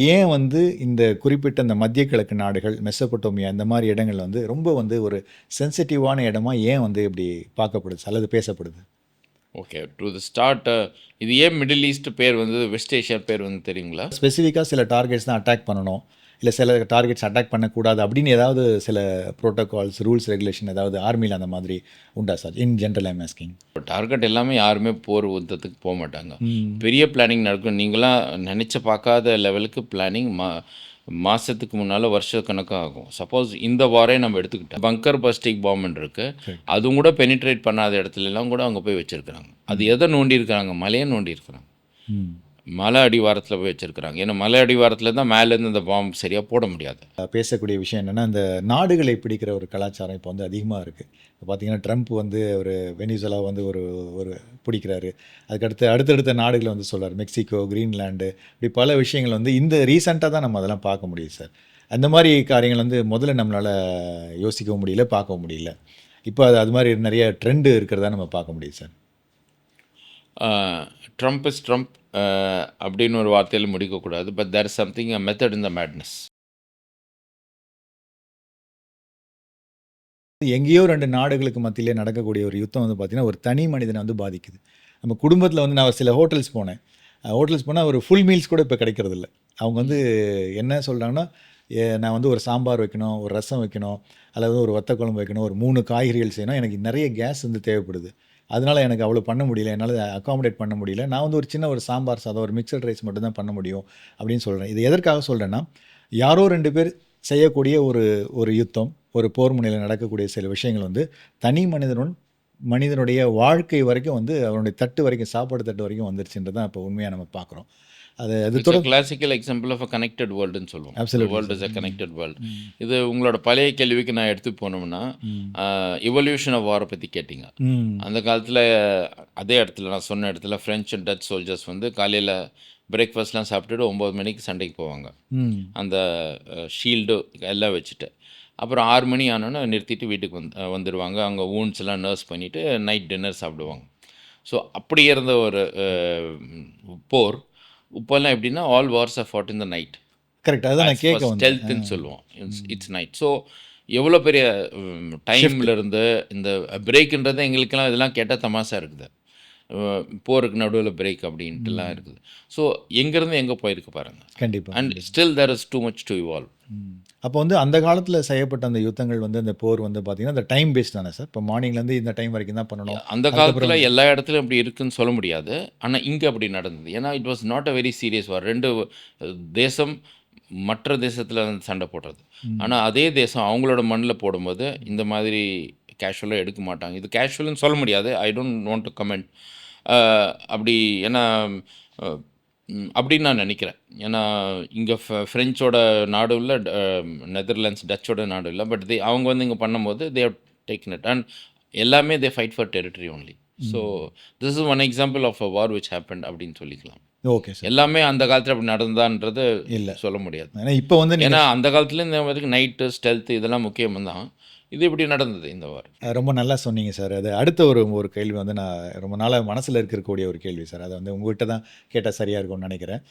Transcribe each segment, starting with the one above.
ஏன் வந்து இந்த குறிப்பிட்ட இந்த மத்திய கிழக்கு நாடுகள், மெசொப்பொட்டோமியா இந்த மாரி இடங்கள்ல வந்து ரொம்ப வந்து ஒரு சென்சிட்டிவான இடமா ஏன் வந்து இப்படி பார்க்கப்படுது அல்லது பேசப்படுது? ஓகே. டு தி ஸ்டார்ட் இது ஏன் மிடில் ஈஸ்ட் பேர் வந்து வெஸ்ட் ஏஷியா பேர் வந்து தெரியுங்களா? ஸ்பெசிஃபிக்கா சில டார்கெட்ஸ் தான் அட்டாக் பண்ணணும். இல்ல சில டார்கெட்ஸ் அட்டாக் பண்ணக்கூடாது அப்படின்னு ஏதாவது சில புரோட்டோகால்ஸ், ரூல்ஸ், ரெகுலேஷன் ஏதாவது ஆர்மில அந்த மாதிரி உண்டா sir? In general I am asking. Target எல்லாமே யாருமே போர் யுத்தத்துக்கு போமாட்டாங்க. ம். பெரிய பிளானிங் நடக்கும். நீங்கலாம் நெனச்சு பார்க்காத லெவலுக்கு பிளானிங் மாசத்துக்கு முன்னால வருஷக்கணக்கா ஆகும். சப்போஸ் இந்த வாரே நம்ம எடுத்துக்கிட்டா, பங்கர் பஸ்டிக் பாம்புன்னு இருக்கு. சரி. அதுவும் கூட பெனிட்ரேட் பண்ணாத இடத்துலலாம் கூட அவங்க போய் வச்சிருக்கிறாங்க. அது எத நோண்டியிருக்கிறாங்க? மலைய நோண்டியிருக்கிறாங்க. ம். மலை அடிவாரத்தில போய் வச்சிருக்கிறாங்க. ஏன்னா மலை அடிவாரத்தில தான் மேலேருந்து அந்த பாம்பு சரியா போட முடியாது. பேசக்கூடிய விஷயம் என்னன்னா, இந்த நாடுகளை பிடிக்கிற ஒரு கலாச்சாரம் இப்போ வந்து அதிகமா இருக்கு. இப்போ பார்த்தீங்கன்னா, ட்ரம்ப் வந்து ஒரு வெனிசுலா வந்து ஒரு ஒரு பிடிக்கிறாரு. அதுக்கடுத்து அடுத்தடுத்த நாடுகள வந்து சொல்றாரு. மெக்சிகோ, கிரீன்லாந்து இப்படி பல விஷயங்கள் வந்து இந்த ரீசென்ட்டா தான் நம்ம அதெல்லாம் பார்க்க முடியுது சார். அந்த மாரி காரியங்கள் வந்து முதல்ல நம்மளால யோசிக்கவும் முடியல, பார்க்கவும் முடியல. இப்போ அது மாரி நெறைய ட்ரெண்ட் இருக்கிறதா நம்ம பார்க்க முடியுது சார். ட்ரம்ப் இஸ் ட்ரம்ப் அப்படின்னு ஒரு வார்த்தையில முடிக்கக்கூடாது. But there is something a method in the madness. எங்கேயோ 2 நாடுகளுக்கு மத்தியிலே நடக்கக்கூடிய ஒரு யுத்தம் வந்து பார்த்தீங்கன்னா, ஒரு தனி மனிதன வந்து பாதிக்குது. நம்ம குடும்பத்தில வந்து நான் சில ஹோட்டல்ஸ் போனேன். ஹோட்டல்ஸ் போனா ஒரு ஃபுல் மீல்ஸ் கூட இப்ப கிடைக்கிறதில்ல. அவங்க வந்து என்ன சொல்றாங்கன்னா, நான் வந்து ஒரு சாம்பார் வைக்கணும், ஒரு ரசம் வைக்கணும், அல்லது ஒரு வத்த குழம்பு வைக்கணும், ஒரு 3 காய்கறிகள் செய்யணும். எனக்கு நெறைய கேஸ் வந்து தேவைப்படுது. அதனால எனக்கு அவ்வளோ பண்ண முடியல. என்னால அக்காமடேட் பண்ண முடியல. நான் வந்து ஒரு சின்ன ஒரு சாம்பார் சாதம், ஒரு மிக்ஸட் ரைஸ் மட்டும் தான் பண்ண முடியும் அப்படின்னு சொல்றேன். இது எதற்காக சொல்றேன்னா, யாரோ 2 பேர் செய்யக்கூடிய ஒரு ஒரு யுத்தம், ஒரு போர் முனையில நடக்கக்கூடிய சில விஷயங்கள் வந்து தனி மனிதனுடைய வாழ்க்கை வரைக்கும் வந்து அவனுடைய தட்டு வரைக்கும், சாப்பாடு தட்டு வரைக்கும் வந்துருச்சுன்றது தான் இப்போ உண்மையா நம்ம பார்க்குறோம். அது அது it's a classical example of a connected வேர்ல்டுன்னு சொல்லுவோம். The absolutely world sir. Is a connected world. Hmm. இது உங்களோட பழைய கேள்விக்கு நான் எடுத்து போனோம்னா, ம். இவல்யூஷன் ஆஃப் வார பத்தி கேட்டீங்க. ம். அந்த காலத்தில அதே இடத்துல நான் சொன்ன இடத்துல ஃப்ரெஞ்ச் அண்ட் டச் சோல்ஜர்ஸ் வந்து காலையில பிரேக்ஃபாஸ்ட்லாம் சாப்பிட்டுட்டு 9 மணிக்கு சண்டைக்கு போவாங்க. ம். அந்த ஷீல்டு எல்லாம் வச்சுட்டு. அப்புறம் 6 மணி ஆனோனே நிறுத்திட்டு வீட்டுக்கு வந்துருவாங்க. அங்க வூண்ட்ஸ்லாம் நர்ஸ் பண்ணிட்டு நைட் டின்னர் சாப்பிடுவாங்க. ஸோ அப்படி இருந்த ஒரு போர். இப்போல்லாம் எப்படின்னா, all wars are fought in the night. Correct. அதான் ஆஸ் நான் ஃபார் கேட்க வந்தேன். ஸ்டெல்த்ன்னு சொல்லுவோம். ம். It's night. ஸோ எவ்வளோ பெரிய ஷிஃப்ட். டைம்ல இருந்து இந்த பிரேக்குன்றது எங்களுக்கெல்லாம் இதெல்லாம் கேட்டா தமாஷா இருக்குது. போருக்கு நடுவுல பிரேக் அப்படின்ட்டுலாம் ம். இருக்குது. ஸோ எங்கேருந்து எங்கே போயிருக்கு பாருங்க. கண்டிப்பா. And still there is too much to evolve. ம். அப்போ வந்து அந்த காலத்தில செய்யப்பட்ட அந்த யுத்தங்கள் வந்து அந்த போர் வந்து பார்த்தீங்கன்னா, அந்த டைம் பேஸ்ட் தானே சார்? இப்போ மார்னிங்லேருந்து இந்த டைம் வரைக்கும் தான் பண்ணணும். அந்த அதுக்கப்புறம் காலத்துல எல்லா இடத்துலயும் அப்படி இருக்குன்னு சொல்ல முடியாது. ஆனா, இங்க அப்படி நடந்தது. ஏன்னா, it was not a very serious war. 2 தேசம் மற்ற தேசத்துல வந்து சண்டை போடுறது. ம். ஆனா, அதே தேசம் அவங்களோட மண்ணுல போடும்போது, இந்த மாதிரி கேஷுவலா எடுக்க மாட்டாங்க. இது கேஷுவல்ன்னு சொல்ல முடியாது. I don't want to comment. அ அப்படி ஏன்னா, அ அப்படின்னு நான் நெனைக்கிறேன். ஏன்னா, இங்க ஃப்ரெஞ்சோட நாடும் இல்ல, நெதர்லாண்ட்ஸ், டச்சோட நாடும் இல்ல. பட் அவங்க வந்து இங்க பண்ணும்போது, they have taken it. And எல்லாமே they fight for territory only. So, hmm. This is one example of a war which happened அப்படின்னு சொல்லிக்கலாம். Okay sir. எல்லாமே அந்த காலத்துல அப்படி நடந்ததான்றது இல்ல. சொல்ல முடியாது. ஏன்னா இப்போ வந்து நீங்க ஏன்னா, அந்த காலத்துல இந்த மாதிரி நைட்டு, ஸ்டெல்த் இதெல்லாம் முக்கியம் தான். இது இப்படி நடந்தது இந்த வார். ரொம்ப நல்லா சொன்னீங்க சார். அது அடுத்த ஒரு ஒரு கேள்வி வந்து நான் ரொம்ப நாளா மனசுல இருக்கக்கூடிய ஒரு கேள்வி சார். அத வந்து உங்ககிட்ட தான் கேட்டா சரியா இருக்கும்னு நெனைக்கிறேன்.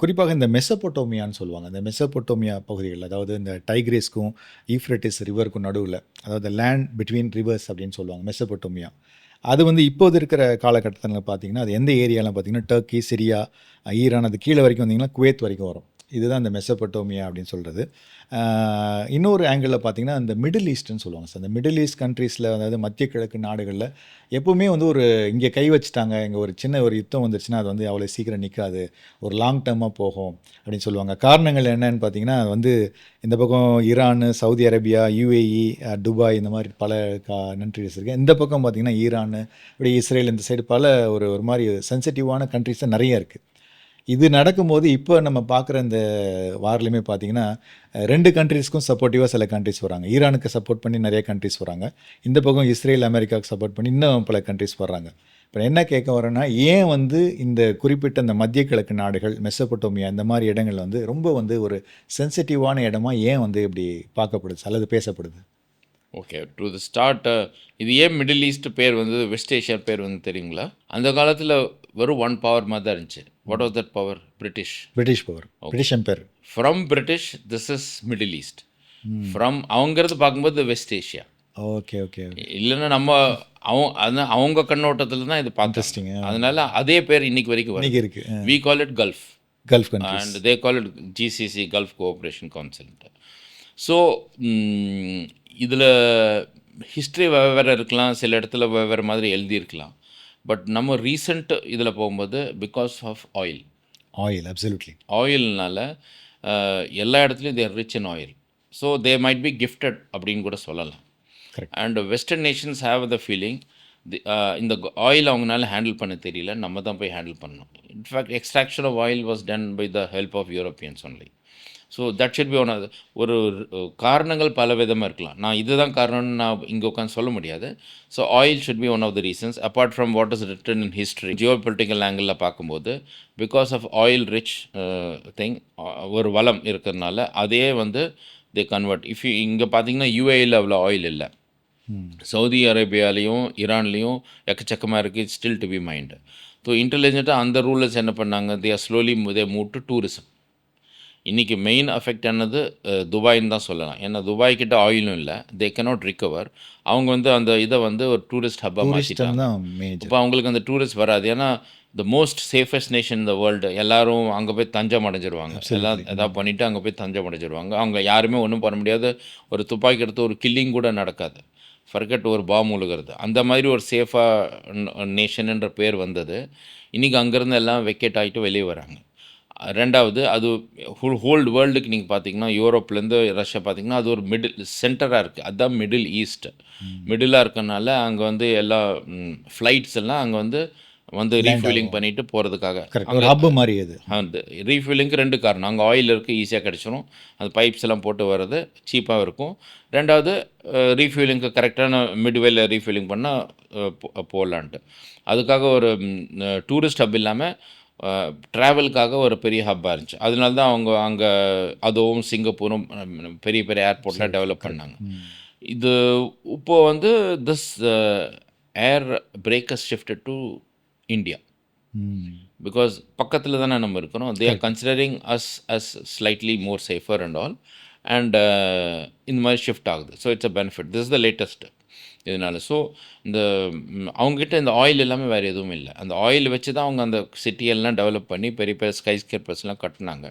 குறிப்பாக இந்த மெசொப்பொட்டோமியான்னு சொல்லுவாங்க. இந்த மெசொப்பொட்டோமியா பகுதிகள், அதாவது இந்த டைக்ரீஸ்க்கும், ஈஃப்ரட்டிஸ் ரிவருக்கும் நடுவுல, அதாவது லேண்ட் பிட்வீன் ரிவர்ஸ் அப்படின்னு சொல்லுவாங்க மெசொப்பொட்டோமியா. அது வந்து இப்போது இருக்கிற காலகட்டத்தில பார்த்தீங்கன்னா, அது எந்த ஏரியாலாம் பார்த்தீங்கன்னா, டர்க்கி, சிரியா, ஈரான் அது கீழ வரைக்கும் வந்தீங்கன்னா, குவைத் வரைக்கும் வரும். இதுதான் இந்த மெசொப்பொட்டோமியா அப்படின்னு சொல்றது. இன்னொரு ஆங்கிள்ல பார்த்தீங்கன்னா, இந்த மிடில் ஈஸ்ட்ன்னு சொல்லுவாங்க சார். இந்த மிடில் ஈஸ்ட் கண்ட்ரீஸ்ல, அதாவது மத்திய கிழக்கு நாடுகள்ல எப்பவுமே வந்து ஒரு இங்க கை வச்சுட்டாங்க, இங்க ஒரு சின்ன ஒரு யுத்தம் வந்துருச்சுன்னா, அது வந்து அவ்வளோ சீக்கிரம் நிக்காது. ஒரு லாங் டர்மா போகும் அப்படின்னு சொல்லுவாங்க. காரணங்கள் என்னன்னு பார்த்தீங்கன்னா, அது வந்து இந்த பக்கம் Iran, Saudi Arabia, UAE, Dubai இந்த மாரி பல கண்ட்ரீஸ் இருக்கு. இந்த பக்கம் பார்த்தீங்கன்னா, ஈரான், இப்படி இஸ்ரேல் இந்த சைடு பல ஒரு ஒரு மாரி சென்சிட்டிவான கண்ட்ரீஸ் தான் நெறைய இருக்கு. இது நடக்கும்போது, இப்ப நம்ம பார்க்குற இந்த வார்லயுமே பார்த்தீங்கன்னா, 2 கண்ட்ரீஸ்க்கும் சப்போர்ட்டிவா சில கண்ட்ரீஸ் வராங்க. ஈரானுக்கு சப்போர்ட் பண்ணி நெறைய கண்ட்ரீஸ் வராங்க. இந்த பக்கம் இஸ்ரேல், அமெரிக்காவுக்கு சப்போர்ட் பண்ணி இன்னும் பல கண்ட்ரீஸ் வர்றாங்க. இப்ப என்ன கேட்க வரேன்னா, ஏன் வந்து இந்த குறிப்பிட்ட இந்த மத்திய கிழக்கு நாடுகள், மெசொப்பொட்டோமியா இந்த மாரி இடங்கள் வந்து ரொம்ப வந்து ஒரு சென்சிட்டிவான இடமா ஏன் வந்து இப்படி பார்க்கப்படுது அல்லது பேசப்படுது? ஓகே. டு தி ஸ்டார்ட் இது ஏன் மிடில் ஈஸ்ட் பேர் வந்து வெஸ்ட் ஏஷியா பேர் வந்து தெரியுங்களா? அந்த காலத்துல வெறும் ஒன் பவர் மாதிரி தான் இருந்துச்சு. What was that power? British. British power, British empire. From British this is Middle East. From அவங்கிறது பார்க்கும்போது வெஸ்ட் ஏஷியா. Okay okay. இல்லைன்னா நம்ம அவங்க கண்ணோட்டத்தில் தான் இது பார்த்தோம். இன்ட்ரெஸ்டிங். அதனால அதே பேர் இன்னைக்கு வரைக்கும் வரும். இன்னைக்கு இருக்கு. We call it Gulf Gulf countries. And they call it GCC, Gulf cooperation council. So இதில் ஹிஸ்ட்ரி வெவ்வேறு இருக்கலாம், சில இடத்துல வெவ்வேறு மாதிரி எழுதியிருக்கலாம். பட் நம்ம ரீசெண்ட் இதில் போகும்போது because of oil. Oil absolutely. ஆயில்னால எல்லா இடத்துலையும் they're rich in oil. So they might be gifted அப்படின்னு கூட சொல்லலாம். Correct. And western nations have the feeling இந்த ஆயில் அவங்களால ஹேண்டில் பண்ண தெரியல, நம்ம தான் போய் ஹேண்டில் பண்ணணும். In fact extraction of oil was done by the help of Europeans only. So that should be one of ஒரு காரணங்கள் பல விதமாக இருக்கலாம். நான் இதுதான் காரணம்னு நான் இங்கே உட்காந்து சொல்ல முடியாது. So oil should be one of the reasons apart from what is written in history. Geopolitical ஆங்கிளில் பார்க்கும்போது because of oil rich thing, ஒரு வளம் இருக்கிறதுனால அதே வந்து தே கன்வெர்ட். இஃப் இங்கே பார்த்தீங்கன்னா யூஏயில் அவ்வளோ ஆயில் இல்லை. சவுதி அரேபியாலையும் ஈரான்லேயும் எக்கச்சக்கமாக இருக்குது, still to be mind. So இன்டெலிஜென்ட்டாக அந்த ரூலர்ஸ் என்ன பண்ணாங்க, they are slowly they move to tourism. இன்றைக்கி மெயின் அஃபெக்ட் ஆனது துபாய்ன்னு தான் சொல்லலாம். ஏன்னா துபாய் கிட்ட ஆயிலும் இல்லை, தே கேனாட் ரிகவர். அவங்க வந்து அந்த இதை வந்து ஒரு டூரிஸ்ட் ஹப்பாக மாற்றிட்டாங்க. இப்போ அவங்களுக்கு அந்த டூரிஸ்ட் வராது. ஏன்னா த மோஸ்ட் சேஃபஸ்ட் நேஷன் இந்த வேர்ல்டு, எல்லாரும் அங்கே போய் தஞ்சம் அடைஞ்சிருவாங்க. எல்லாம் எதாவது பண்ணிவிட்டு அங்கே போய் தஞ்சம் அடைஞ்சிருவாங்க. அவங்க யாருமே ஒன்றும் பண்ண முடியாது. ஒரு துப்பாக்கி எடுத்து ஒரு கில்லிங் கூட நடக்காது, ஃபர்கெட் ஒரு பாம் உழுகிறது. அந்த மாதிரி ஒரு சேஃபாக நேஷனுன்ற பேர் வந்தது. இன்றைக்கி அங்கேருந்து எல்லாம் வெக்கேட் ஆகிட்டு வெளியே வராங்க. ரெண்டாவது, அது ஹோல்டு வேர்ல்டுக்கு நீங்கள் பார்த்தீங்கன்னா யூரோப்லேருந்து ரஷ்யா பார்த்தீங்கன்னா அது ஒரு மிடில் சென்டராக இருக்குது. அதுதான் மிடில் ஈஸ்ட். மிடிலாக இருக்கனால அங்கே வந்து எல்லா ஃப்ளைட்ஸ் எல்லாம் அங்கே வந்து ரீஃபில்லிங் பண்ணிட்டு போகிறதுக்காக ஹப் மாதிரி. அது அந்த ரீஃபில்லிங்க்கு ரெண்டு காரணம். அங்கே ஆயில் இருக்குது, ஈஸியாக கிடச்சிரும். அந்த பைப்ஸ் எல்லாம் போட்டு வர்றது சீப்பாக இருக்கும். ரெண்டாவது, ரீஃபில்லிங்க்கு கரெக்டான மிட்வேல ரீஃபில்லிங் பண்ணால் போகலான்ட்டு. அதுக்காக ஒரு டூரிஸ்ட் ஹப் இல்லாமல் ட்ராவலுக்காக ஒரு பெரிய ஹப்பாக இருந்துச்சு. அதனால தான் அவங்க அங்கே அதுவும் சிங்கப்பூரும் பெரிய பெரிய ஏர்போர்ட்லாம் டெவலப் பண்ணாங்க. இது இப்போது வந்து this air breakers shifted to India because பக்கத்தில் தானே நம்ம இருக்கிறோம். They are considering as slightly more safer and all. And இந்த மாதிரி ஷிஃப்ட் ஆகுது. So it's a benefit. This is the latest இதனால். ஸோ இந்த அவங்ககிட்ட இந்த ஆயில் எல்லாமே வேறு எதுவும் இல்லை. அந்த ஆயில் வச்சு தான் அவங்க அந்த சிட்டியெல்லாம் டெவலப் பண்ணி பெரிய பெரிய ஸ்கை ஸ்கேப்பர்ஸ்லாம் கட்டினாங்க.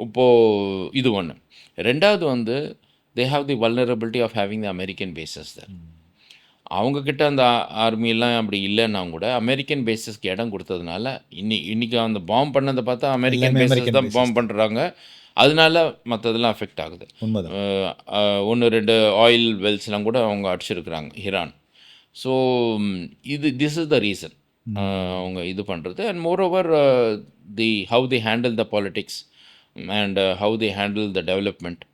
இப்போது இது ஒன்று. ரெண்டாவது வந்து they have the vulnerability of having the American bases தான். அவங்கக்கிட்ட அந்த ஆர்மியெல்லாம் அப்படி இல்லைன்னா கூட அமெரிக்கன் பேஸஸ்க்கு இடம் கொடுத்ததுனால இன்றைக்கி அந்த பாம்பு பண்ணதை பார்த்தா அமெரிக்கன் பேஸஸ் தான் பாம்பு பண்ணுறாங்க. அதனால மற்றதெல்லாம் அஃபெக்ட் ஆகுது. ஒன்று ரெண்டு ஆயில் வெல்ஸ்லாம் கூட அவங்க அடிச்சிருக்கிறாங்க Iran. So this is the reason அவங்க இது பண்ணுறது. And moreover how they handle the politics and how they handle the development,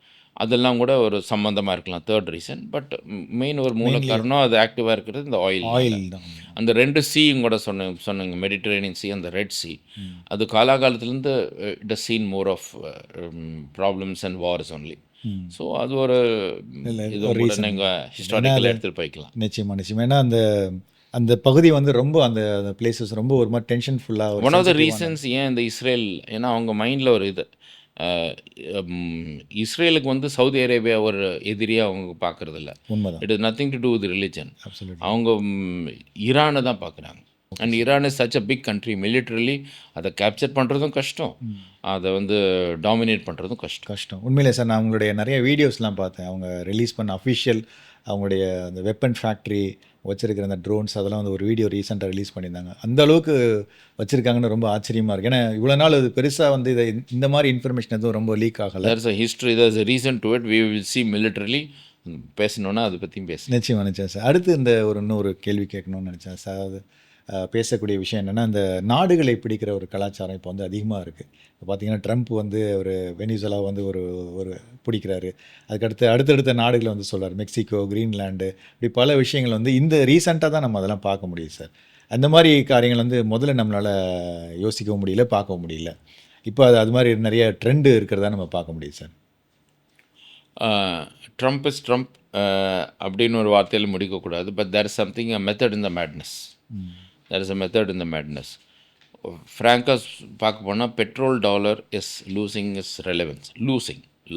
அதெல்லாம் கூட ஒரு சம்மந்தமாக இருக்கலாம். Third reason. பட் மெயின் ஒரு மூல காரணம் அது ஆக்டிவாக இருக்கிறது இந்த ஆயில் தான். அந்த ரெண்டு சீயும் கூட சொன்னீங்க, மெடிட்டரேனியன் சி, அந்த ரெட் சி. அது காலாகாலத்துலேருந்து it has seen more of problems and wars only. So அது ஒரு இது கூட நீங்கள் ஹிஸ்டாரிக்கல் எடுத்துகிட்டு போய்க்கலாம். நிச்சயமாக நிச்சயமாக. ஏன்னா அந்த அந்த பகுதி வந்து ரொம்ப அந்த பிளேசஸ் ரொம்ப ஒரு மாதிரி டென்ஷன் ஃபுல்லாக. ஒன் ஆஃப் த ரீசன்ஸ் ஏன் இந்த இஸ்ரேல், ஏன்னா அவங்க மைண்டில் ஒரு இது இஸ்ரேலுக்கு வந்து சவுதி அரேபியா ஒரு எதிரியாக அவங்க பார்க்குறது இல்லை. It is nothing to do with religion. அவங்க ஈரானை தான் பார்க்குறாங்க. And Iran is such a big country. Militarily அதை கேப்சர் பண்ணுறதும் கஷ்டம், அதை வந்து டாமினேட் பண்ணுறதும் கஷ்டம். உண்மையிலே சார், நான் அவங்களுடைய நிறைய வீடியோஸ்லாம் பார்த்தேன். அவங்க ரிலீஸ் பண்ண அஃபிஷியல் அவங்களுடைய அந்த வெப்பன் ஃபேக்ட்ரி வச்சுருக்கிற அந்த ட்ரோன்ஸ், அதெல்லாம் வந்து ஒரு வீடியோ ரீசெண்டாக ரிலீஸ் பண்ணியிருந்தாங்க. அந்த அளவுக்கு வச்சுருக்காங்கன்னு ரொம்ப ஆச்சரியமாக இருக்குது. ஏன்னா இவ்வளோ நாள் அது பெருசாக வந்து இதை இந்த மாதிரி இன்ஃபர்மேஷன் எதுவும் ரொம்ப லீக் ஆகலை. There's a history, there's a reason to it. We will see militarily பேசணுன்னா அதை பற்றியும் நிச்சயமாக சார். அடுத்து இந்த இன்னொரு கேள்வி கேட்கணும்னு நினச்சேன் சார். அது பேசக்கூடிய விஷயம் என்னென்னா, இந்த நாடுகளை பிடிக்கிற ஒரு கலாச்சாரம் இப்போ வந்து அதிகமாக இருக்குது. இப்போ பார்த்தீங்கன்னா ட்ரம்ப் வந்து ஒரு வெனிசுலா வந்து ஒரு பிடிக்கிறாரு. அதுக்கடுத்து அடுத்தடுத்த நாடுகளை வந்து சொல்கிறார், மெக்சிகோ, கிரீன்லாண்டு, இப்படி பல விஷயங்கள் வந்து இந்த ரீசெண்டாக தான் நம்ம அதெல்லாம் பார்க்க முடியுது சார். அந்த மாதிரி காரியங்கள் வந்து முதல்ல நம்மளால் யோசிக்கவும் முடியல, பார்க்கவும் முடியல. இப்போ அது மாதிரி நிறைய ட்ரெண்டு இருக்கிறதா நம்ம பார்க்க முடியுது சார். ட்ரம்ப் இஸ் ட்ரம்ப் அப்படின்னு ஒரு வார்த்தையில் முடிக்கக்கூடாது. But there is something, a method in the madness. There is a method in the madness. ஃப்ராங்காக பார்க்க போனால் petrol dollar is losing is relevance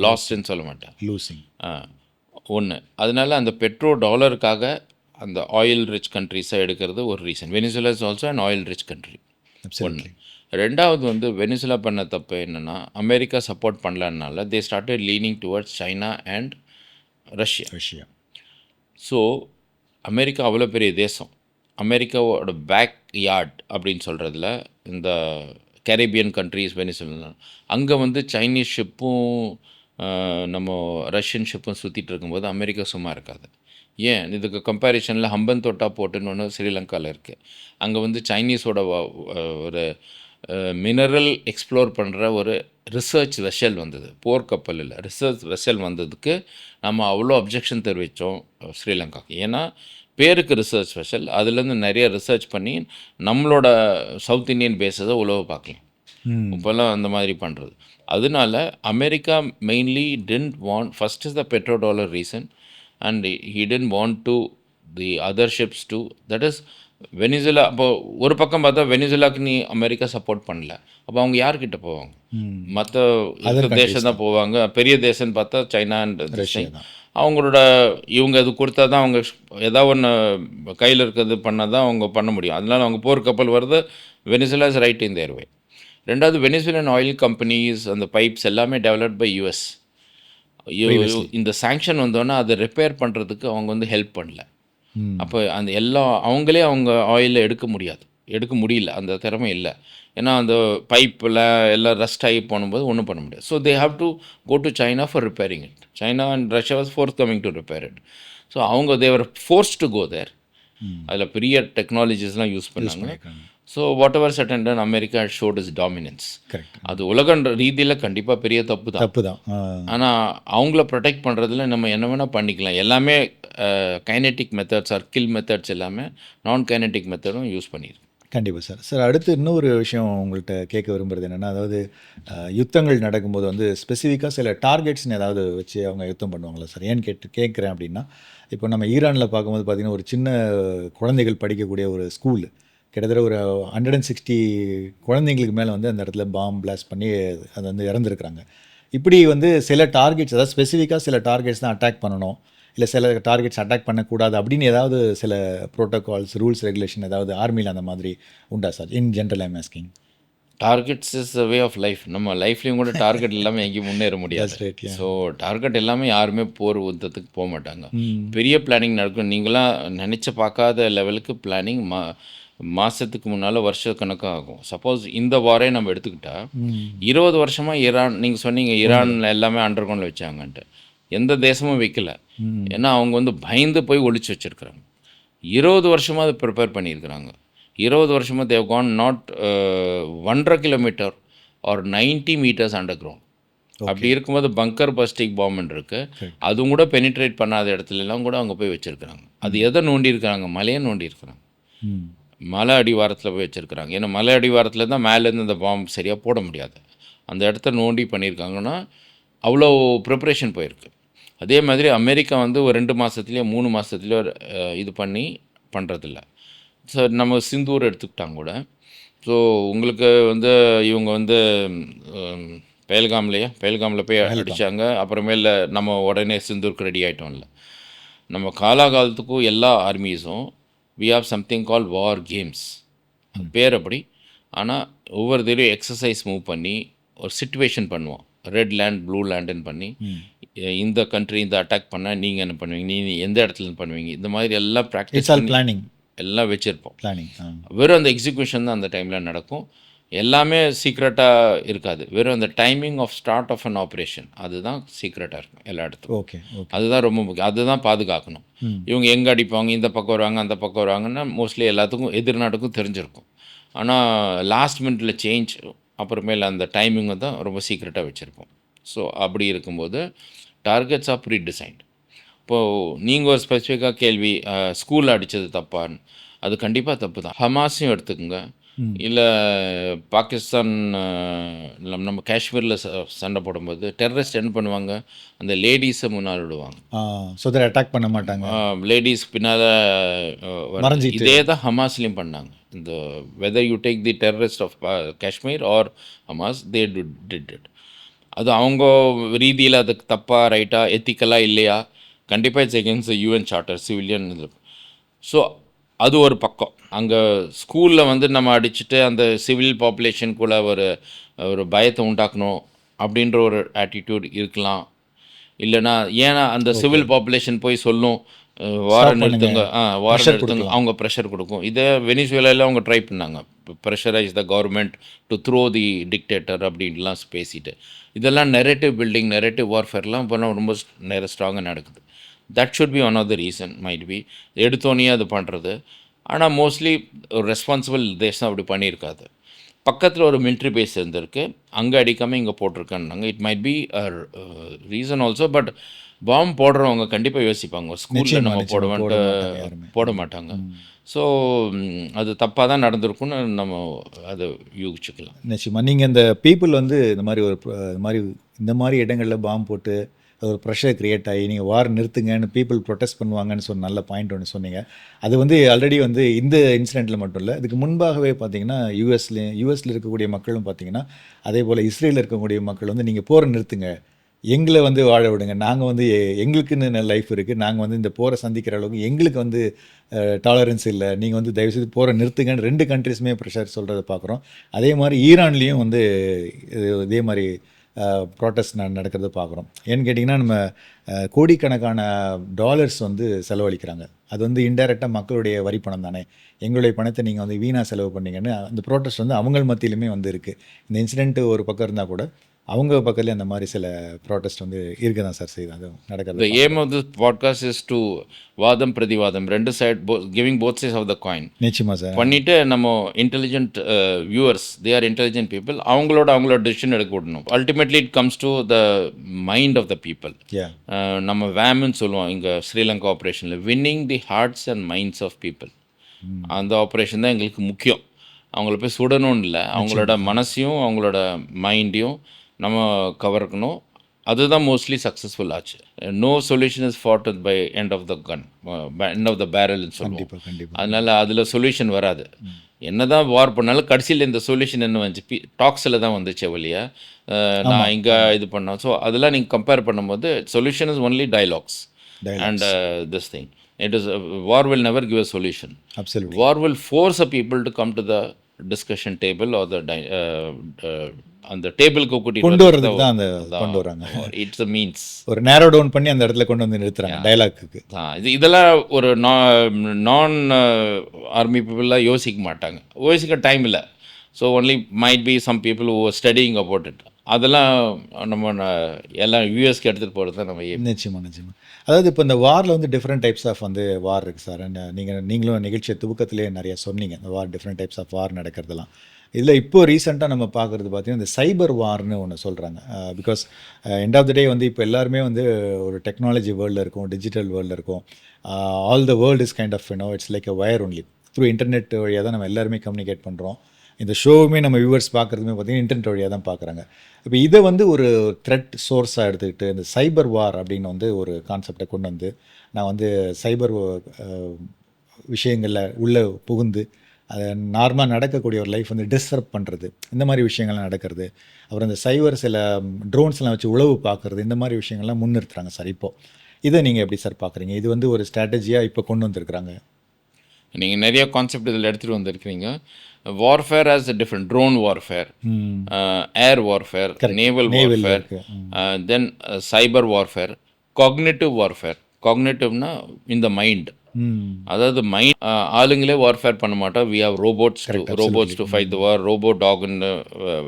லாஸ்ட்ன்னு சொல்ல மாட்டேன். லூசிங். ஒன்று, அதனால அந்த பெட்ரோல் டாலருக்காக அந்த ஆயில் ரிச் கண்ட்ரிஸை எடுக்கிறது ஒரு reason. Venezuela is also an oil rich country. ஒன்று. ரெண்டாவது வந்து வெனிசுலா பண்ண தப்பு என்னென்னா, அமெரிக்கா சப்போர்ட் பண்ணலனால they started leaning towards China and Russia. So America அவ்வளோ பெரிய தேசம். அமெரிக்காவோட பேக் யார்ட் அப்படின்னு சொல்கிறதுல இந்த கரீபியன் கண்ட்ரிஸ் வெனிசுலா, அங்கே வந்து சைனீஸ் ஷிப்பும் நம்ம ரஷ்யன் ஷிப்பும் சுற்றிட்டு இருக்கும்போது அமெரிக்கா சும்மா இருக்காது. ஏன், இதுக்கு கம்பேரிஷனில் ஹம்பன் தோட்டா போட்டுன்னு ஒன்று ஸ்ரீலங்காவில் இருக்குது. அங்கே வந்து சைனீஸோட ஒரு மினரல் எக்ஸ்ப்ளோர் பண்ணுற ஒரு ரிசர்ச் வெஷல் வந்தது. போர் கப்பல் இல்லை, ரிசர்ச் வெஷல் வந்ததுக்கு நம்ம அவ்வளோ அப்ஜெக்ஷன் தெரிவித்தோம் ஸ்ரீலங்காவுக்கு. ஏன்னா பேருக்கு ரிசர்ச் வெஷல், அதுலேருந்து நிறைய ரிசர்ச் பண்ணி நம்மளோட சவுத் இந்தியன் பேஸை உழவு பார்க்கலாம். இப்போல்லாம் அந்த மாதிரி பண்ணுறது. அதனால America mainly then went, first is the petro dollar reason, and he then went to the other ships to, that is Venezuela. அப்போ ஒரு பக்கம் பார்த்தா வெனிசுலாவுக்கு நீ அமெரிக்கா சப்போர்ட் பண்ணல, அப்போ அவங்க யார்கிட்ட போவாங்க? மற்ற தேசம் தான் போவாங்க. பெரிய தேசம்னு பார்த்தா சைனா அண்ட் ரஷ்யா. அவங்களோட இவங்க அது கொடுத்தா தான் அவங்க ஏதாவது ஒன்று கையில் இருக்கிறது பண்ணால் தான் அவங்க பண்ண முடியும். அதனால அவங்க போர் கப்பல் வருது, வெனிசுலா இஸ் ரைட் இன் தேர் வே. ரெண்டாவது, வெனிசுலன் ஆயில் கம்பெனிஸ் அந்த பைப்ஸ் எல்லாமே டெவலப்ட் பை யூஎஸ். இந்த சாங்ஷன் வந்தோன்னா அதை ரிப்பேர் பண்ணுறதுக்கு அவங்க வந்து ஹெல்ப் பண்ணல. அப்போ அந்த அவங்களே அவங்க ஆயிலை எடுக்க முடியல, அந்த திறமை இல்லை. ஏன்னா அந்த பைப்பில் எல்லாம் ரஸ்ட் ஆகி போகும்போது ஒன்றும் பண்ண முடியாது. So they have to go to China for repairing it. China and Russia was forthcoming to repair it. So அவங்க they were force to go there. அதில் பெரிய டெக்னாலஜிஸ்லாம் யூஸ் பண்ணாங்க. So whatever said and America showed is dominance. அது உலக ரீதியில் கண்டிப்பாக பெரிய தப்பு தான். ஆனால் அவங்கள ப்ரொடெக்ட் பண்ணுறதுல நம்ம என்ன வேணால் பண்ணிக்கலாம். எல்லாமே kinetic methods or kill methods எல்லாமே நான் கைனெட்டிக் மெத்தடும் யூஸ் பண்ணியிருக்கு. கண்டிப்பாக சார். சார், அடுத்து இன்னொரு விஷயம் உங்கள்கிட்ட கேட்க விரும்புகிறது என்னென்னா, அதாவது யுத்தங்கள் நடக்கும்போது வந்து ஸ்பெசிஃபிக்காக சில டார்கெட்ஸ்னு ஏதாவது வச்சு அவங்க யுத்தம் பண்ணுவாங்களா சார்? ஏன்னு கேட்குறேன் அப்படின்னா, இப்போ நம்ம ஈரானில் பார்க்கும்போது பார்த்திங்கன்னா, ஒரு சின்ன குழந்தைகள் படிக்கக்கூடிய ஒரு ஸ்கூலு கிட்டத்தட்ட ஒரு 160 குழந்தைங்களுக்கு மேலே வந்து அந்த இடத்துல பாம் பிளாஸ்ட் பண்ணி அது வந்து இறந்துருக்குறாங்க. இப்படி வந்து சில டார்கெட்ஸ், அதாவது ஸ்பெசிஃபிக்காக சில டார்கெட்ஸ் தான் அட்டாக் பண்ணணும், இல்லை சில டார்கெட்ஸ் அட்டாக் பண்ணக்கூடாது அப்படின்னு ஏதாவது சில ப்ரோட்டோகால்ஸ், ரூல்ஸ், ரெகுலேஷன் ஏதாவது ஆர்மியில் அந்த மாதிரி உண்டா sir? In general I'm asking. Targets is a way of life. நம்ம லைஃப்லேயும் கூட டார்கெட் இல்லாமல் எங்கேயும் முன்னேற முடியாது. ஸோ டார்கெட் எல்லாமே யாருமே போர் யுத்தத்துக்கு போக மாட்டாங்க. பெரிய பிளானிங் நடக்கும். நீங்களாம் நினச்ச பார்க்காத லெவலுக்கு பிளானிங் மாதத்துக்கு முன்னால் வருஷக்கணக்காக ஆகும். சப்போஸ் இந்த வாரே நம்ம எடுத்துக்கிட்டால் 20 வருஷமாக ஈரான், நீங்கள் சொன்னீங்க ஈரானில் எல்லாமே அண்டர் கிரவுண்டில் வச்சாங்கன்ட்டு. எந்த தேசமும் வைக்கல. ஏன்னா அவங்க வந்து பயந்து போய் ஒழிச்சு வச்சுருக்குறாங்க. 20 வருஷமாக அதை ப்ரிப்பேர் பண்ணியிருக்கிறாங்க. 20 வருஷமாக they can not 1.5 kilometre or 90 metres underground. அப்படி இருக்கும்போது பங்கர் பஸ்டிக் பாம்புன்னு இருக்குது. அதுவும் கூட பெனிட்ரேட் பண்ணாத இடத்துலலாம் கூட அவங்க போய் வச்சுருக்குறாங்க. அது எதை நோண்டி இருக்கிறாங்க? மலையை நோண்டி இருக்கிறாங்க. மலை அடிவாரத்தில் போய் வச்சுருக்குறாங்க. ஏன்னா மலை அடிவாரத்தில் தான் மேலேருந்து அந்த பாம்பு சரியாக போட முடியாது. அந்த இடத்த நோண்டி பண்ணியிருக்காங்கன்னா அவ்வளோ ப்ரிப்ரேஷன் போயிருக்கு. அதே மாதிரி அமெரிக்கா வந்து ஒரு 2 மாதத்துலேயோ 3 மாதத்துலேயோ இது பண்ணுறதில்ல. ஸோ நம்ம சிந்தூர் எடுத்துக்கிட்டாங்க கூட. ஸோ உங்களுக்கு வந்து இவங்க வந்து பேல்காமில் போய் அடித்தாங்க. அப்புறமேல நம்ம உடனே சிந்தூருக்கு ரெடி ஆகிட்டோம்ல. நம்ம காலாகாலத்துக்கும் எல்லா ஆர்மிஸும் we have something called war games. பேர் அப்படி. ஆனால் ஒவ்வொரு தடவையும் எக்ஸசைஸ் மூவ் பண்ணி ஒரு சிச்சுவேஷன் பண்ணுவோம். ரெட் லேண்ட், ப்ளூ லேண்டுன்னு பண்ணி இந்த கண்ட்ரி இந்த அட்டாக் பண்ணால் நீங்கள் என்ன பண்ணுவீங்க, நீங்கள் எந்த இடத்துல பண்ணுவீங்க, இந்த மாதிரி எல்லாம் ப்ராக்டிஸ் பிளானிங் எல்லாம் வச்சுருப்போம். வெறும் அந்த எக்ஸிக்யூஷன் தான் அந்த டைமில் நடக்கும். எல்லாமே சீக்ரெட்டாக இருக்காது. வெறும் அந்த timing of start of an operation அதுதான் சீக்ரெட்டாக இருக்கும் எல்லா இடத்துக்கும். ஓகே, அதுதான் ரொம்ப முக்கியம். அதுதான் பாதுகாக்கணும். இவங்க எங்கே அடிப்பாங்க, இந்த பக்கம் வருவாங்க, அந்த பக்கம் வருவாங்கன்னா மோஸ்ட்லி எல்லாத்துக்கும் எதிர்நாட்டுக்கும் தெரிஞ்சிருக்கும். ஆனால் லாஸ்ட் மினிட்ல சேஞ்ச், அப்புறமேல அந்த டைமிங்கை தான் ரொம்ப சீக்ரெட்டாக வச்சுருப்போம். ஸோ அப்படி இருக்கும்போது டார்கெட்ஸ் ஆர் ப்ரீ டிசைன்ட். இப்போது நீங்கள் ஒரு ஸ்பெசிஃபிக்காக கேள்வி, ஸ்கூலில் அடித்தது தப்பான்னு, அது கண்டிப்பாக தப்பு தான். ஹமாஸையும் எடுத்துக்கோங்க, இல்லை பாகிஸ்தான் நம்ம காஷ்மீரில் சண்டை போடும்போது டெரரிஸ்ட் என்ன பண்ணுவாங்க, அந்த லேடிஸை முன்னால் விடுவாங்க. ஸோ தட் அட்டாக் பண்ண மாட்டாங்க. லேடிஸ் பின்னால். இதே தான் ஹமாஸ்லேயும் பண்ணாங்க. இந்த whether you take the terrorist of Kashmir or Hamas they did it. அது அவங்க ரீதியில் அதுக்கு தப்பா ரைட்டா எத்திக்கலாக இல்லையா, கண்டிப்பாக it's against UN charter civilian இது. ஸோ அது ஒரு பக்கம். அங்கே ஸ்கூலில் வந்து நம்ம அடிச்சுட்டு அந்த சிவில் பாப்புலேஷனுக்குள்ளே ஒரு ஒரு பயத்தை உண்டாக்கணும் அப்படின்ற ஒரு ஆட்டிடியூட் இருக்கலாம். இல்லைன்னா ஏன்னா அந்த சிவில் பாப்புலேஷன் போய் சொல்லும் வார Stop பண்ணுங்க. நிறுத்துங்க, வார Pressure நிறுத்துங்க, கொடுக்கலாம். அவங்க ப்ரெஷர் கொடுக்கும். இதே வெனிசுவேலாவில் அவங்க ட்ரை பண்ணாங்க, pressurise the government to throw the dictator அப்படின்லாம் பேசிட்டு. இதெல்லாம் நெரேட்டிவ் பில்டிங், நெரேட்டிவ் வார்ஃபேர்லாம் இப்போ ரொம்ப ஸ்ட்ராங்காக நடக்குது. That should be one of the reason might be எடுத்தோன்னே அது பண்ணுறது. ஆனால் மோஸ்ட்லி ஒரு ரெஸ்பான்சிபிள் தேசம் அப்படி பண்ணியிருக்காது. பக்கத்தில் ஒரு மிலிட்ரி பேஸ் இருந்திருக்கு, அங்கே அடிக்காமல் இங்கே போட்டிருக்காங்க. It might be reason also. But பாம்பு போடுறவங்க கண்டிப்பாக யோசிப்பாங்க, ஸ்கூலில் நிச்சயமா, நம்ம நிச்சயமா. போட போடுவோன்ட்டு மாட்டாங்க யாருமே. போட மாட்டாங்க. ஸோ அது தப்பாக தான் நடந்திருக்குன்னு நம்ம அதை யூகிச்சுக்கலாம். நிச்சயமா. நீங்க இந்த பீப்புள் வந்து இந்த மாதிரி ஒரு இந்த மாதிரி இடங்கள்ல பாம்பு போட்டு அது ஒரு ப்ரெஷர் கிரியேட் ஆகி நீங்கள் வார் நிறுத்துங்கன்னு பீப்புள் ப்ரொட்டஸ்ட் பண்ணுவாங்கன்னு சொன்ன நல்ல பாயிண்ட் ஒன்று சொன்னீங்க. அது வந்து ஆல்ரெடி வந்து இந்த இன்சிடெண்ட்டில் மட்டும் இல்லை, இதுக்கு முன்பாகவே பார்த்தீங்கன்னா யூஎஸில் இருக்கக்கூடிய மக்களும் பார்த்தீங்கன்னா அதே போல் இஸ்ரேலில் இருக்கக்கூடிய மக்கள் வந்து நீங்கள் போரை நிறுத்துங்க, எங்களை வந்து வாழ விடுங்க, நாங்கள் வந்து எங்களுக்குன்னு லைஃப் இருக்குது, நாங்கள் வந்து இந்த போரை சந்திக்கிற அளவுக்கு எங்களுக்கு வந்து டாலரன்ஸ் இல்லை, நீங்கள் வந்து தயவுசெய்து போரை நிறுத்துங்கன்னு 2 கண்ட்ரிஸுமே ப்ரெஷர் சொல்கிறத பார்க்குறோம். அதே மாதிரி ஈரான்லேயும் வந்து இதே மாதிரி ப்ராட்டஸ்ட் நடக்கிறத பார்க்குறோம். ஏன்னு கேட்டிங்கன்னா நம்ம கோடிக்கணக்கான டாலர்ஸ் வந்து செலவழிக்கிறாங்க. அது வந்து இன்டைரக்டாக மக்களுடைய வரி பணம் தானே, எங்களுடைய பணத்தை நீங்கள் வந்து வீணாக செலவு பண்ணீங்கன்னு அந்த ப்ரோட்டஸ்ட் வந்து அவங்க மத்தியிலுமே வந்து இருக்குது. இந்த இன்சிடென்ட் ஒரு பக்கம் இருந்தால் கூட அவங்க பக்கத்துலேயே அந்த மாதிரி சில ப்ராட்டஸ்ட் வந்து இருக்க தான் சார் செய்யுது. அது நடக்கிறது. The aim of this podcast is to வாதம் பிரதிவாதம், ரெண்டு side giving both sides of the coin நிச்சயமா சார். பண்ணிவிட்டு நம்ம intelligent viewers, they are intelligent people, அவங்களோட டிசிஷன் எடுக்க விடணும். Ultimately it comes to the mind of the people. யா நம்ம வேம்னு சொல்லுவோம் இங்கே Sri Lanka ஆப்ரேஷனில், winning the hearts and minds of people. அந்த ஆப்ரேஷன் தான் எங்களுக்கு முக்கியம். அவங்கள போய் சுடணும்னு இல்லை, அவங்களோட மனசையும் அவங்களோட மைண்டையும் நம்ம கவர்க்கணும். அதுதான் மோஸ்ட்லி சக்ஸஸ்ஃபுல் ஆச்சு. No solution is fought by end of the gun, end of the பேரல்னு சொல்லுவோம். கண்டிப்பாக கண்டிப்பாக. அதனால் அதில் சொல்யூஷன் வராது. என்ன தான் வார் பண்ணாலும் கடைசியில் இந்த சொல்யூஷன் என்ன வந்துச்சு, டாக்ஸில் தான் வந்துச்சு வழியா. நான் இங்கே இது பண்ணோம். ஸோ அதெல்லாம் நீங்கள் கம்பேர் பண்ணும்போது solution is only dialogues and this thing. It is war will never give a solution. Absolutely. War will force a people to come to the discussion table or the அந்த டேபிளுக்கு கொண்டு வர்றதுக்கு தான் அந்த கொண்டு வராங்க. இட்ஸ் அ மீன்ஸ் ஒரு நேரோ டவுன் பண்ணி அந்த இடத்துல கொண்டு வந்து நிறுத்துறாங்க டயலாக்கு. இதெல்லாம் ஒரு நான் ஆர்மி பீப்புளெலாம் யோசிக்க மாட்டாங்க, யோசிக்க டைம் இல்லை. So only might be some people who are studying about it. அதெல்லாம் நம்ம எல்லாம் யூஎஸ்க்கு எடுத்துகிட்டு போகிறது தான் நம்ம. நிச்சயமா நிச்சயமா. அதாவது இப்போ இந்த வாரில் வந்து டிஃப்ரெண்ட் டைப்ஸ் ஆஃப் வந்து வார் இருக்குது சார். நீங்களும் நிகழ்ச்சியை துவக்கத்திலே நிறைய சொன்னீங்க, இந்த வார் டிஃப்ரெண்ட் டைப்ஸ் ஆஃப் வார் நடக்கிறதுலாம். இதில் இப்போ ரீசெண்டாக நம்ம பார்க்குறது பார்த்தீங்கன்னா இந்த சைபர் வார்னு ஒன்று சொல்கிறாங்க. பிகாஸ் எண்ட் ஆஃப் த டே வந்து இப்போ எல்லாருமே வந்து ஒரு டெக்னாலஜி வேர்ல்டில் இருக்கும், டிஜிட்டல் வேர்ல்டில் இருக்கும். All the world is kind of it's like a wire only. Through internet வழியாக தான் நம்ம எல்லாருமே கம்யூனிகேட் பண்ணுறோம். இந்த ஷோவுமே நம்ம வியூவர்ஸ் பார்க்குறதுமே பார்த்திங்கன்னா இன்டர்நெட் வழியாக தான் பார்க்குறாங்க. இப்போ இதை வந்து ஒரு த்ரெட் சோர்ஸாக எடுத்துக்கிட்டு இந்த சைபர் வார் அப்படின்னு வந்து ஒரு கான்செப்டை கொண்டு வந்து நான் வந்து சைபர் விஷயங்களில் உள்ளே புகுந்து அதை நார்மலாக நடக்கக்கூடிய ஒரு லைஃப் வந்து டிஸ்டர்ப் பண்ணுறது, இந்த மாதிரி விஷயங்கள்லாம் நடக்கிறது. அப்புறம் இந்த சைபர் சில ட்ரோன்ஸ்லாம் வச்சு உளவு பார்க்குறது, இந்த மாதிரி விஷயங்கள்லாம் முன்னிறுத்துறாங்க சார். இப்போது இதை நீங்கள் எப்படி சார் பார்க்குறீங்க? இது வந்து ஒரு ஸ்ட்ராட்டஜியாக இப்போ கொண்டு வந்திருக்கிறாங்க. நீங்கள் நிறைய கான்செப்ட் இதில் எடுத்துகிட்டு வந்திருக்கிறீங்க. Warfare as a different, drone warfare, air warfare, naval warfare, then cyber warfare, cognitive warfare. காக்னிட்டிவ்னா இந்த மைண்ட், அதாவது மைண்ட் ஆளுங்களே வார்ஃபேர் பண்ண மாட்டோம். We have robots to fight the war. Robo டாக்னு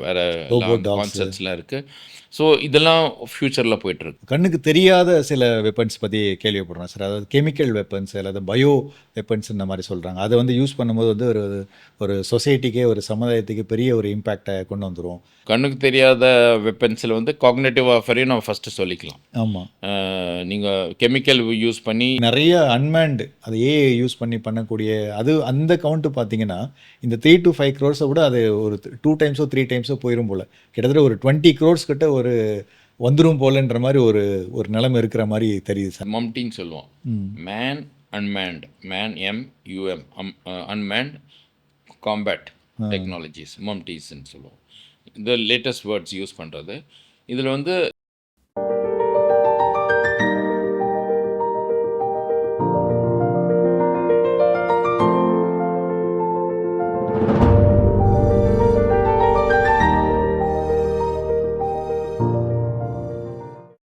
வேறு கான்செப்ட்ஸ்லாம் இருக்குது. ஸோ இதெல்லாம் ஃப்யூச்சரில் போய்ட்டுருக்கு. கண்ணுக்கு தெரியாத சில வெப்பன்ஸ் பற்றி கேள்விப்படுறோம் சார். அதாவது கெமிக்கல் வெப்பன்ஸ் அல்லது பயோ வெப்பன்ஸ் இந்த மாதிரி சொல்கிறாங்க. அதை வந்து யூஸ் பண்ணும்போது வந்து ஒரு சொசைட்டிக்கே, ஒரு சமுதாயத்துக்கு பெரிய ஒரு இம்பேக்டை கொண்டு வந்துடும். கண்ணுக்கு தெரியாத வெப்பன்ஸில் வந்து காக்னேட்டிவ் வார்ஃபேரையும் நம்ம ஃபஸ்ட்டு சொல்லிக்கலாம். ஆமாம், நீங்கள் கெமிக்கல் யூஸ் பண்ணி நிறைய அன்மேன்டு அது ஏஐ யூஸ் பண்ணி பண்ணக்கூடிய அது அந்த கவுண்ட்டு பார்த்தீங்கன்னா இந்த 3 to 5 crores விட அது ஒரு 2 times 3 times போயிடும் போல். கிட்டத்தட்ட ஒரு 20 crores கிட்ட ஒரு வந்துடும் போலன்ற மாதிரி ஒரு நிலைமை இருக்கிற மாதிரி தெரியுது சார். மம்டின்னு சொல்லுவோம். Man unmanned, man M U M, unmanned, combat technologies, மம்டிஸ்ன்னு சொல்லுவோம். இந்த லேட்டஸ்ட் வேர்ட்ஸ் யூஸ் பண்ணுறது. இதில் வந்து